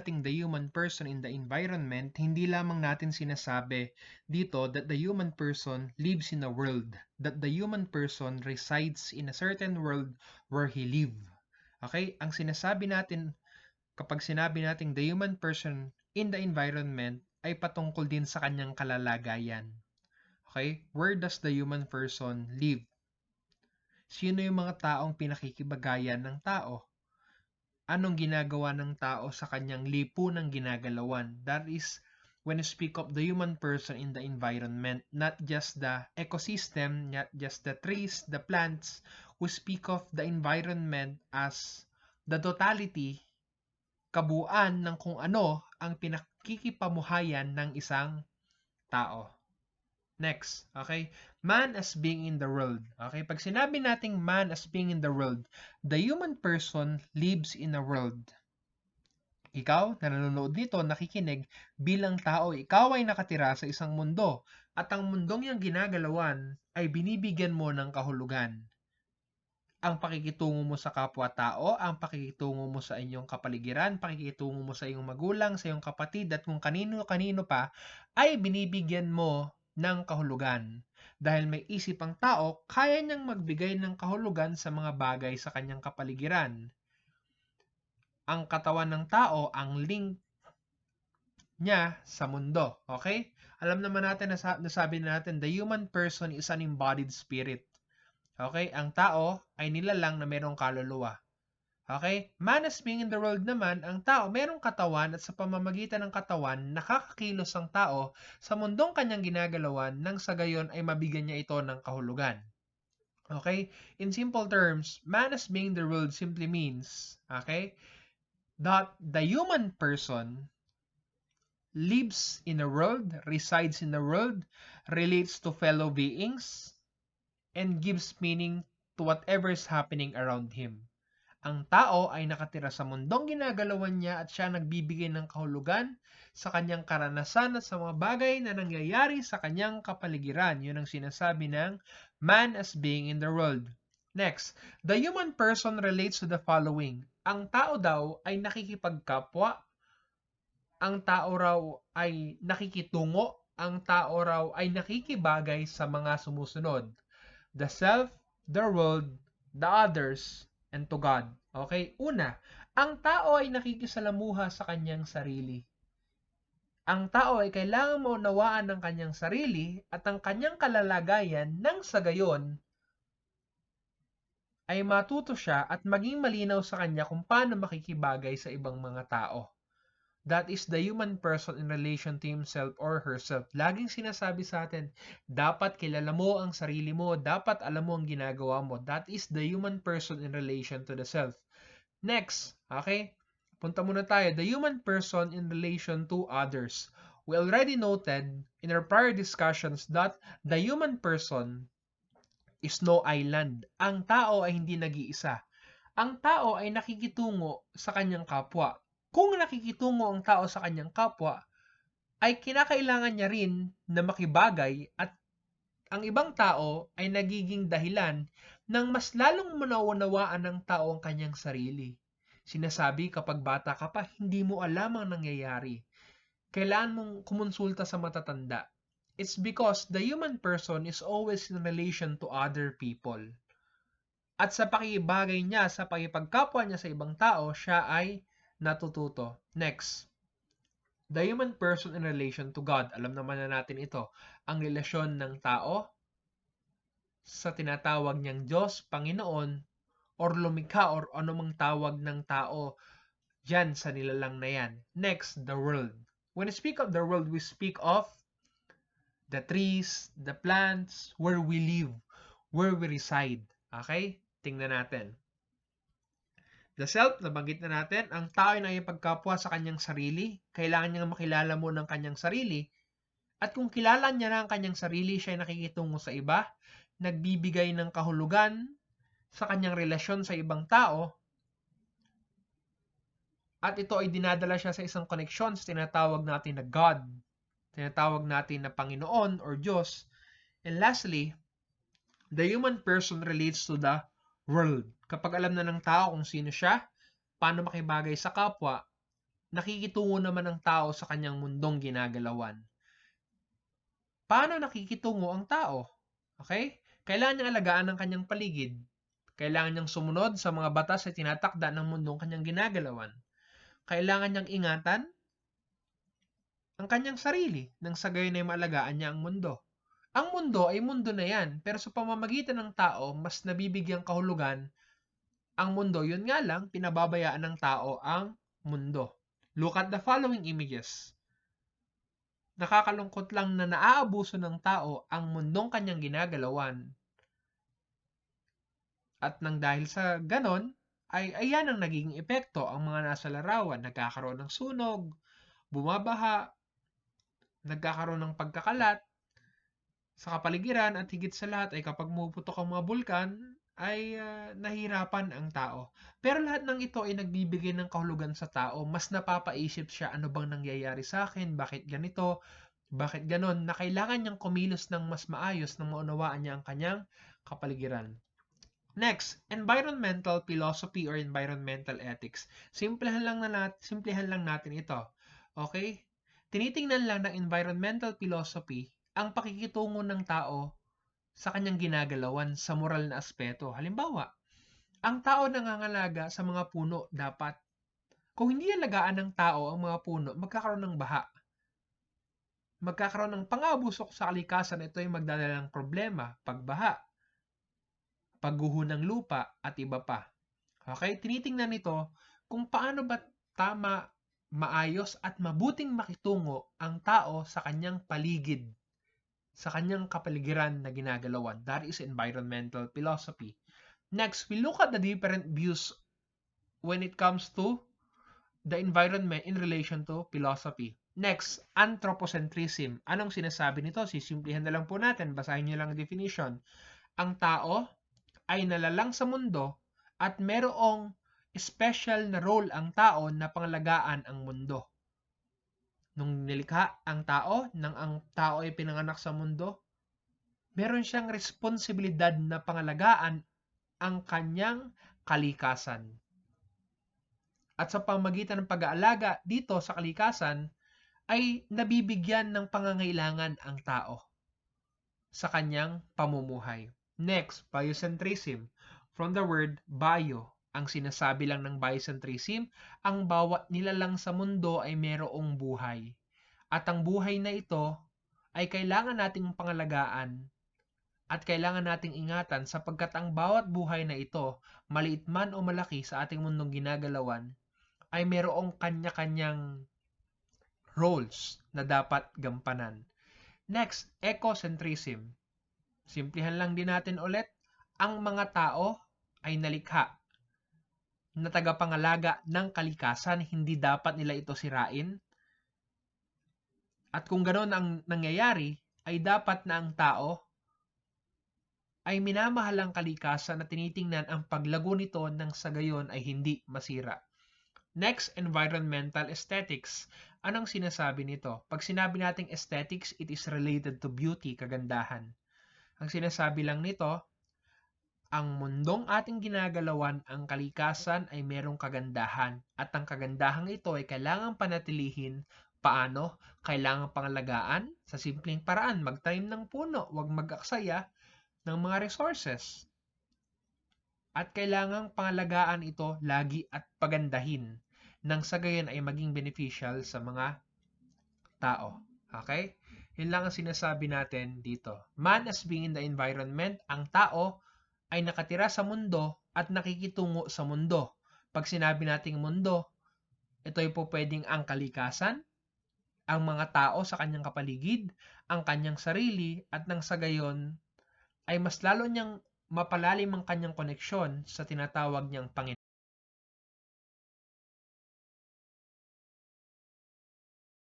nating the human person in the environment, hindi lamang natin sinasabi dito that the human person lives in a world, that the human person resides in a certain world where he live. Okay? Ang sinasabi natin kapag sinabi nating the human person in the environment ay patungkol din sa kanyang kalalagayan. Okay? Where does the human person live? Sino yung mga taong pinakikibagayan ng tao? Anong ginagawa ng tao sa kanyang lipunang ginagalawan? That is when you speak of the human person in the environment, not just the ecosystem, not just the trees, the plants. We speak of the environment as the totality, kabuuan ng kung ano ang pinakikipamuhayan ng isang tao. Next, okay? Man as being in the world. Okay? Pag sinabi nating man as being in the world, the human person lives in a world. Ikaw na nanonood nito, nakikinig, bilang tao, ikaw ay nakatira sa isang mundo at ang mundong yung ginagalawan ay binibigyan mo ng kahulugan. Ang pakikitungo mo sa kapwa-tao, ang pakikitungo mo sa inyong kapaligiran, pakikitungo mo sa iyong magulang, sa iyong kapatid at kung kanino-kanino pa ay binibigyan mo ng kahulugan. Dahil may isip ang tao, kaya niyang magbigay ng kahulugan sa mga bagay sa kanyang kapaligiran. Ang katawan ng tao, ang link niya sa mundo. Okay? Alam naman natin na nasabi natin, the human person is an embodied spirit. Okay? Ang tao ay nilalang na mayroong kaluluwa. Okay? Man as being in the world naman, ang tao mayroong katawan at sa pamamagitan ng katawan, nakakakilos ang tao sa mundong kanyang ginagalawan nang sa gayon ay mabigyan niya ito ng kahulugan. Okay? In simple terms, man as being in the world simply means, okay, that the human person lives in a world, resides in a world, relates to fellow beings, and gives meaning to whatever is happening around him. Ang tao ay nakatira sa mundong ginagalawan niya at siya nagbibigay ng kahulugan sa kanyang karanasan at sa mga bagay na nangyayari sa kanyang kapaligiran. Yun ang sinasabi ng man as being in the world. Next, the human person relates to the following. Ang tao daw ay nakikipagkapwa, ang tao raw ay nakikitungo, ang tao raw ay nakikibagay sa mga sumusunod. The self, the world, the others, and to God. Okay? Una, ang tao ay nakikisalamuha sa kanyang sarili. Ang tao ay kailangang maunawaan ng kanyang sarili at ang kanyang kalalagayan nang sa gayon ay matuto siya at maging malinaw sa kanya kung paano makikibagay sa ibang mga tao. That is the human person in relation to himself or herself. Laging sinasabi sa atin, dapat kilala mo ang sarili mo, dapat alam mo ang ginagawa mo. That is the human person in relation to the self. Next, okay? Punta muna tayo. The human person in relation to others. We already noted in our prior discussions that the human person is no island. Ang tao ay hindi nag-iisa. Ang tao ay nakikitungo sa kanyang kapwa. Kung nakikitungo ang tao sa kanyang kapwa, ay kinakailangan niya rin na makibagay at ang ibang tao ay nagiging dahilan ng mas lalong manaunawaan ng tao ang kanyang sarili. Sinasabi kapag bata ka pa, hindi mo alam ang nangyayari. Kailangan mong kumonsulta sa matatanda. It's because the human person is always in relation to other people. At sa pakibagay niya, sa pakipagkapwa niya sa ibang tao, siya ay natututo. Next, the human person in relation to God. Alam naman na natin ito. Ang relasyon ng tao sa tinatawag niyang Diyos, Panginoon, or lumikha or anumang tawag ng tao dyan sa nilalang na yan. Next, the world. When we speak of the world, we speak of the trees, the plants, where we live, where we reside. Okay? Tingnan natin. The self, nabanggit na natin, ang tao ay nakipagkapwa sa kanyang sarili. Kailangan niyang makilala mo ng kanyang sarili. At kung kilala niya na ang kanyang sarili, siya ay nakikitungo sa iba, nagbibigay ng kahulugan sa kanyang relasyon sa ibang tao, at ito ay dinadala siya sa isang koneksyon sa tinatawag natin na God, tinatawag natin na Panginoon or Diyos. And lastly, the human person relates to the world. Kapag alam na ng tao kung sino siya, paano makibagay sa kapwa, nakikitungo naman ang tao sa kanyang mundong ginagalawan. Paano nakikitungo ang tao? Okay? Kailangan niyang alagaan ang kanyang paligid. Kailangan niyang sumunod sa mga batas na tinatakda ng mundong kanyang ginagalawan. Kailangan niyang ingatan ang kanyang sarili nang sa gayon ay maalagaan niya ang mundo. Ang mundo ay mundo na yan, pero sa pamamagitan ng tao, mas nabibigyang kahulugan ang mundo. Yun nga lang, pinababayaan ng tao ang mundo. Look at the following images. Nakakalungkot lang na naaabuso ng tao ang mundong kanyang ginagalawan. At nang dahil sa ganon, ay ayan ang nagiging epekto. Ang mga nasa larawan, nagkakaroon ng sunog, bumabaha, nagkakaroon ng pagkakalat sa kapaligiran, at higit sa lahat ay kapag pumuputok ang mga bulkan, ay nahihirapan ang tao. Pero lahat ng ito ay nagbibigay ng kahulugan sa tao. Mas napapaisip siya, ano bang nangyayari sa akin? Bakit ganito? Bakit ganon? Na kailangan niyang kumilos ng mas maayos nang maunawaan niya ang kanyang kapaligiran. Next, environmental philosophy or environmental ethics. Simplihan lang natin ito. Okay? Tinitingnan lang ng environmental philosophy ang pakikitungo ng tao sa kanyang ginagalawan sa moral na aspeto. Halimbawa, ang tao nangangalaga sa mga puno dapat. Kung hindi alagaan ng tao ang mga puno, magkakaroon ng baha. Magkakaroon ng pang-abusok sa kalikasan, ito ay magdadala ng problema, pagbaha, pagguho ng lupa, at iba pa. Okay? Tinitingnan nito kung paano ba tama, maayos, at mabuting makitungo ang tao sa kanyang paligid, sa kanyang kapaligiran na ginagalawan. That is environmental philosophy. Next, we look at the different views when it comes to the environment in relation to philosophy. Next, anthropocentrism. Anong sinasabi nito? Sisimplihan na lang po natin. Basahin niyo lang ang definition. Ang tao ay nalalang sa mundo at merong special na role ang tao na pangalagaan ang mundo. Nung nilikha ang tao, nang ang tao ay pinanganak sa mundo, meron siyang responsibilidad na pangalagaan ang kanyang kalikasan. At sa pamamagitan ng pag-aalaga dito sa kalikasan, ay nabibigyan ng pangangailangan ang tao sa kanyang pamumuhay. Next, biocentrism. From the word bio, ang sinasabi lang ng biocentrism, ang bawat nilalang sa mundo ay merong buhay. At ang buhay na ito ay kailangan nating pangalagaan at kailangan nating ingatan sapagkat ang bawat buhay na ito, maliit man o malaki sa ating mundong ginagalawan, ay merong kanya-kanyang roles na dapat gampanan. Next, ecocentrism. Simplihan lang din natin ulit, ang mga tao ay nalikha na tagapangalaga ng kalikasan, hindi dapat nila ito sirain. At kung ganoon ang nangyayari, ay dapat na ang tao ay minamahal ang kalikasan at tinitingnan ang paglago nito nang sa gayon ay hindi masira. Next, environmental aesthetics. Anong sinasabi nito? Pag sinabi nating aesthetics, it is related to beauty, kagandahan. Ang sinasabi lang nito, ang mundong ating ginagalawan, ang kalikasan ay merong kagandahan. At ang kagandahang ito ay kailangang panatilihin. Paano? Kailangang pangalagaan sa simpleng paraan. Magtanim ng puno, huwag mag-aksaya ng mga resources. At kailangang pangalagaan ito lagi at pagandahin nang sa gayon ay maging beneficial sa mga tao. Okay? Yun lang ang sinasabi natin dito. Man as being in the environment, ang tao ay nakatira sa mundo at nakikitungo sa mundo. Pag sinabi nating mundo, ito ay po pwedeng ang kalikasan, ang mga tao sa kanyang kapaligid, ang kanyang sarili, at nang sa gayon ay mas lalo niyang mapalalim ang kanyang koneksyon sa tinatawag niyang Panginoon.